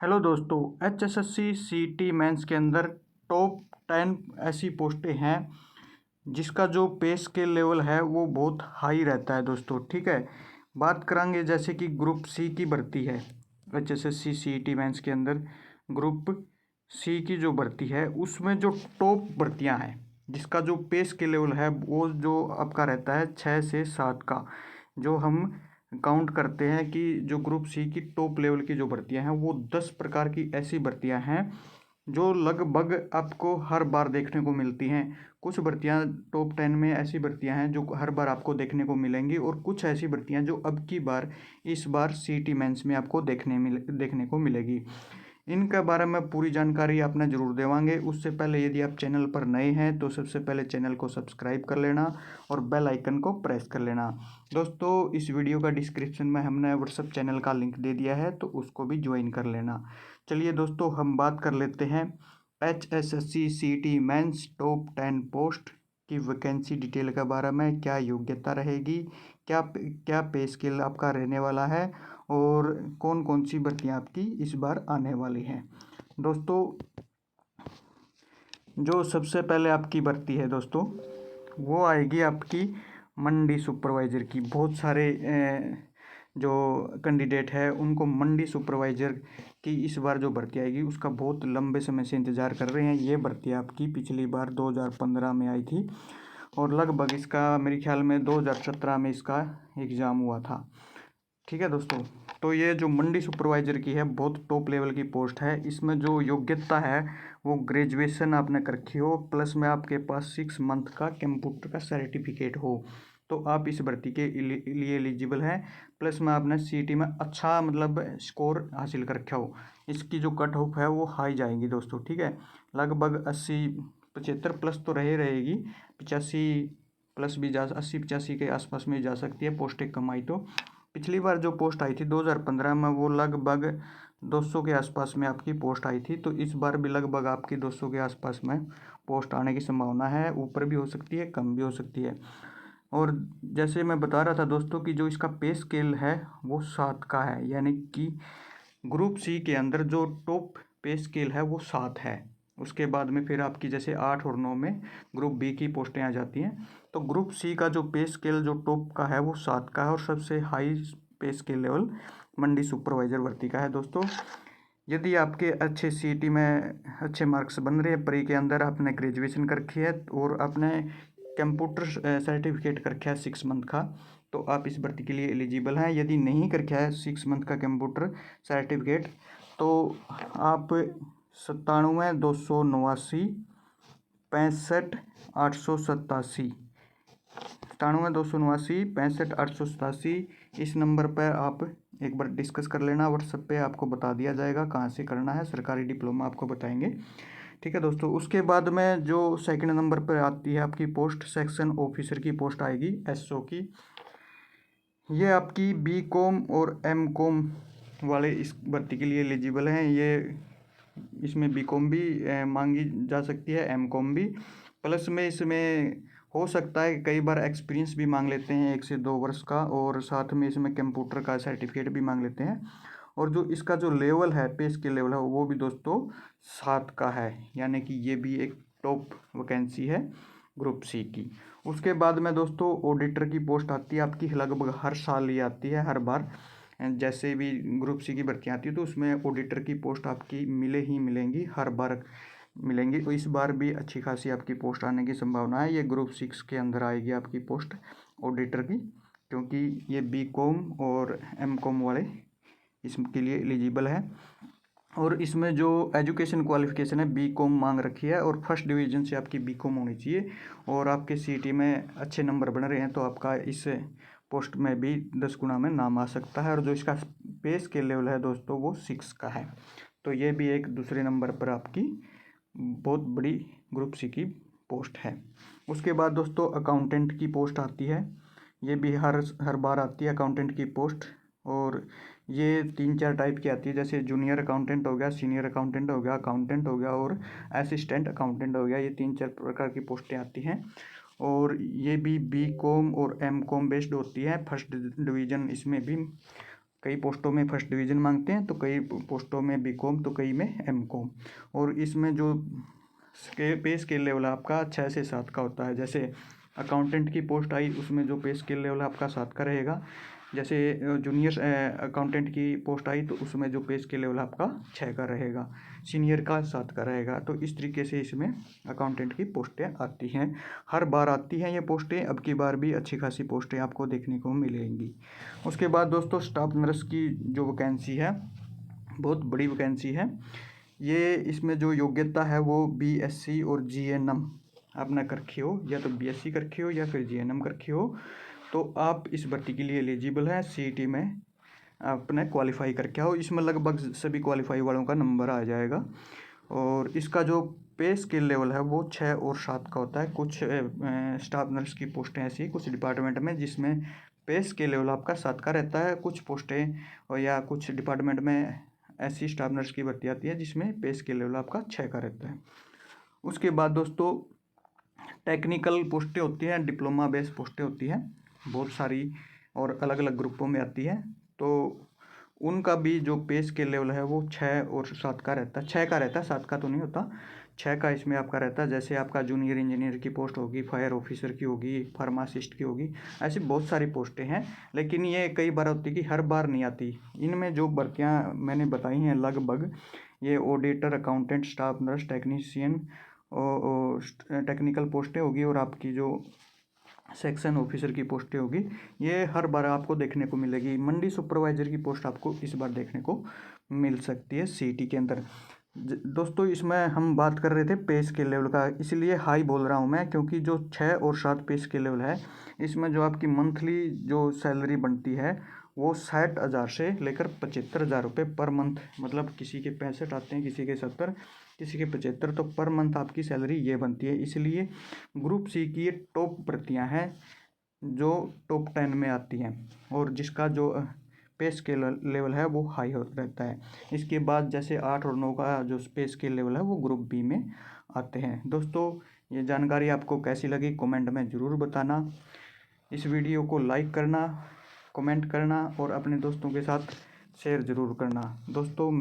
Hello दोस्तों, HSSC CT mains के अंदर टॉप 10 ऐसी पोस्टें हैं जिसका जो पे स्केल लेवल है वो बहुत हाई रहता है दोस्तों। ठीक है, बात करेंगे जैसे कि ग्रुप सी की भर्ती है। HSSC CT मेंस के अंदर ग्रुप सी की जो भर्ती है उसमें जो टॉप भर्तियां हैं जिसका जो पे स्केल लेवल है वो जो आपका रहता है 6 से 7 का। जो हम काउंट करते हैं कि जो ग्रुप सी की टॉप लेवल की जो भर्तियां हैं वो 10 प्रकार की ऐसी भर्तियां हैं जो लगभग आपको हर बार देखने को मिलती हैं। कुछ भर्तियां टॉप 10 में ऐसी भर्तियां हैं जो हर बार आपको देखने को मिलेंगी, और कुछ ऐसी भर्तियां जो अब की बार इस बार CT मेंस में आपको देखने को मिलेगी। इनके बारे में पूरी जानकारी आपने ज़रूर देवांगे। उससे पहले यदि आप चैनल पर नए हैं तो सबसे पहले चैनल को सब्सक्राइब कर लेना और बेल आइकन को प्रेस कर लेना। दोस्तों, इस वीडियो का डिस्क्रिप्शन में हमने व्हाट्सएप चैनल का लिंक दे दिया है तो उसको भी ज्वाइन कर लेना। चलिए दोस्तों, हम बात कर लेते हैं HSSC CT mains top 10 post की वैकेंसी डिटेल के बारे में। क्या योग्यता रहेगी, क्या क्या पे स्केल आपका रहने वाला है और कौन कौन सी भर्तियां आपकी इस बार आने वाली हैं। दोस्तों, जो सबसे पहले आपकी भर्ती है दोस्तों वो आएगी आपकी मंडी सुपरवाइज़र की। बहुत सारे जो कैंडिडेट है उनको मंडी सुपरवाइज़र की इस बार जो भर्ती आएगी उसका बहुत लंबे समय से इंतज़ार कर रहे हैं। ये भर्ती आपकी पिछली बार 2015 में आई थी और लगभग इसका मेरे ख्याल में 2017 में इसका एग्ज़ाम हुआ था। ठीक है दोस्तों, तो ये जो मंडी सुपरवाइज़र की है बहुत टॉप लेवल की पोस्ट है। इसमें जो योग्यता है वो ग्रेजुएशन आपने कर रखी हो, प्लस में आपके पास 6 मंथ का कंप्यूटर का सर्टिफिकेट हो तो आप इस भर्ती के लिए एलिजिबल हैं। प्लस में आपने CT में अच्छा मतलब स्कोर हासिल कर रखा हो। इसकी जो कट ऑफ है वो हाई जाएगी दोस्तों। ठीक है, लगभग 80 75 प्लस तो रहेगी, 85 प्लस भी जा 80-85 के आसपास में जा सकती है पोस्टें कमाई तो। पिछली बार जो पोस्ट आई थी 2015 में वो लगभग 200 के आसपास में आपकी पोस्ट आई थी, तो इस बार भी लगभग आपकी 200 के आसपास में पोस्ट आने की संभावना है। ऊपर भी हो सकती है, कम भी हो सकती है। और जैसे मैं बता रहा था दोस्तों कि जो इसका पे स्केल है वो 7 का है, यानी कि ग्रुप सी के अंदर जो टॉप पे स्केल है वो 7 है। उसके बाद में फिर आपकी जैसे 8 और 9 में ग्रुप बी की पोस्टें आ जाती हैं। तो ग्रुप सी का जो पे स्केल जो टॉप का है वो 7 का है और सबसे हाई पे स्केल लेवल मंडी सुपरवाइज़र भर्ती का है दोस्तों। यदि आपके अच्छे CT में अच्छे मार्क्स बन रहे हैं, प्री के अंदर आपने ग्रेजुएशन कर रखी है और आपने कंप्यूटर सर्टिफिकेट कर रखा है 6 मंथ का, तो आप इस भर्ती के लिए एलिजिबल हैं। यदि नहीं कर रखा है 6 मंथ का कंप्यूटर सर्टिफिकेट तो आप 97-289 65-887 97-289 65-887 इस नंबर पर आप एक बार डिस्कस कर लेना। व्हाट्सएप पे आपको बता दिया जाएगा कहाँ से करना है, सरकारी डिप्लोमा आपको बताएंगे। ठीक है दोस्तों, उसके बाद में जो सेकंड नंबर पर आती है आपकी पोस्ट सेक्शन ऑफिसर की पोस्ट आएगी SO की। ये आपकी BCom और MCom वाले इस भर्ती के लिए एलिजिबल हैं। ये इसमें BCom भी मांगी जा सकती है, MCom भी। प्लस में इसमें हो सकता है कई बार एक्सपीरियंस भी मांग लेते हैं 1 से 2 वर्ष का, और साथ में इसमें कंप्यूटर का सर्टिफिकेट भी मांग लेते हैं। और जो इसका जो लेवल है पे स्केल लेवल है वो भी दोस्तों 7 का है, यानी कि ये भी एक टॉप वैकेंसी है ग्रुप सी की। उसके बाद में दोस्तों ऑडिटर की पोस्ट आती है आपकी, लगभग हर साल ये आती है, हर बार जैसे भी ग्रुप सी की भर्ती आती है तो उसमें ऑडिटर की पोस्ट आपकी मिलेंगी, हर बार मिलेंगी। तो इस बार भी अच्छी खासी आपकी पोस्ट आने की संभावना है। ये ग्रुप 6 के अंदर आएगी आपकी पोस्ट ऑडिटर की, क्योंकि ये BCom और MCom वाले इसके लिए एलिजिबल है। और इसमें जो एजुकेशन क्वालिफिकेशन है BCom मांग रखी है और फर्स्ट डिवीज़न से आपकी BCom होनी चाहिए, और आपके CT में अच्छे नंबर बन रहे हैं तो आपका इस पोस्ट में भी 10 गुना में नाम आ सकता है। और जो इसका पे स्केल लेवल है दोस्तों वो 6 का है, तो ये भी एक दूसरे नंबर पर आपकी बहुत बड़ी ग्रुप सी की पोस्ट है। उसके बाद दोस्तों अकाउंटेंट की पोस्ट आती है। ये भी हर बार आती है अकाउंटेंट की पोस्ट, और ये 3-4 टाइप की आती है, जैसे जूनियर अकाउंटेंट हो गया, सीनियर अकाउंटेंट हो गया, अकाउंटेंट हो गया और असिस्टेंट अकाउंटेंट हो गया। ये 3-4 प्रकार की पोस्टें आती हैं, और ये भी BCom और MCom बेस्ड होती है। फर्स्ट डिवीज़न इसमें भी कई पोस्टों में फर्स्ट डिवीज़न मांगते हैं, तो कई पोस्टों में बीकॉम, तो कई में एमकॉम। और इसमें जो पे स्केल लेवल आपका 6 से 7 का होता है। जैसे अकाउंटेंट की पोस्ट आई, उसमें जो पे स्केल लेवल आपका 7 का रहेगा। जैसे जूनियर अकाउंटेंट की पोस्ट आई, तो उसमें जो पे स्केल लेवल आपका 6 का रहेगा, सीनियर का 7 का रहेगा। तो इस तरीके से इसमें अकाउंटेंट की पोस्टें आती हैं, हर बार आती हैं ये पोस्टें। अब की बार भी अच्छी खासी पोस्टें आपको देखने को मिलेंगी। उसके बाद दोस्तों स्टाफ नर्स की जो वैकेंसी है, बहुत बड़ी वैकेंसी है ये। इसमें जो योग्यता है वो BSc और GNM आपने कर रखी हो, या तो BSc कर रखी हो या फिर GNM कर रखी हो, तो आप इस भर्ती के लिए एलिजिबल हैं। CET में आपने क्वालिफाई करके आओ। इसमें लगभग सभी क्वालिफाई वालों का नंबर आ जाएगा। और इसका जो पे स्केल लेवल है वो 6 और 7 का होता है। कुछ स्टाफ नर्स की पोस्टें ऐसी कुछ डिपार्टमेंट में जिसमें पे स्केल लेवल आपका 7 का रहता है। कुछ पोस्टें और या कुछ डिपार्टमेंट में ऐसी स्टाफ नर्स की भर्ती आती है जिसमें पे स्केल लेवल आपका 6 का रहता है। उसके बाद दोस्तों टेक्निकल पोस्टें होती हैं, डिप्लोमा बेस्ड पोस्टें होती हैं बहुत सारी, और अलग अलग ग्रुपों में आती है। तो उनका भी जो पे स्केल लेवल है वो 6 और 7 का रहता है। 6 का रहता है, 7 का तो नहीं होता, 6 का इसमें आपका रहता है। जैसे आपका जूनियर इंजीनियर की पोस्ट होगी, फायर ऑफिसर की होगी, फार्मासिस्ट की होगी, ऐसी बहुत सारी पोस्टें हैं। लेकिन ये कई बार होती है कि हर बार नहीं आती। इनमें जो भर्तियाँ मैंने बताई हैं लगभग, ये auditor, accountant, staff nurse, technician और टेक्निकल पोस्टें होगी, और आपकी जो सेक्शन ऑफिसर की पोस्टें होगी, ये हर बार आपको देखने को मिलेगी। मंडी सुपरवाइजर की पोस्ट आपको इस बार देखने को मिल सकती है CET के अंदर। दोस्तों इसमें हम बात कर रहे थे पे स्केल लेवल का, इसलिए हाई बोल रहा हूँ मैं, क्योंकि जो 6 और 7 पे स्केल लेवल है, इसमें जो आपकी मंथली जो सैलरी बनती है वो 60,000 से लेकर 75,000 रुपये पर मंथ। मतलब किसी के 65 आते हैं, किसी के 70, किसी के 75, तो पर मंथ आपकी सैलरी ये बनती है। इसलिए ग्रुप C की ये टॉप भर्तियाँ हैं जो टॉप 10 में आती हैं, और जिसका जो पे स्केल लेवल है वो हाई रहता है। इसके बाद जैसे 8 और 9 का जो पे स्केल लेवल है वो ग्रुप B में आते हैं। दोस्तों ये जानकारी आपको कैसी लगी कमेंट में ज़रूर बताना। इस वीडियो को लाइक करना, कमेंट करना और अपने दोस्तों के साथ शेयर ज़रूर करना। दोस्तों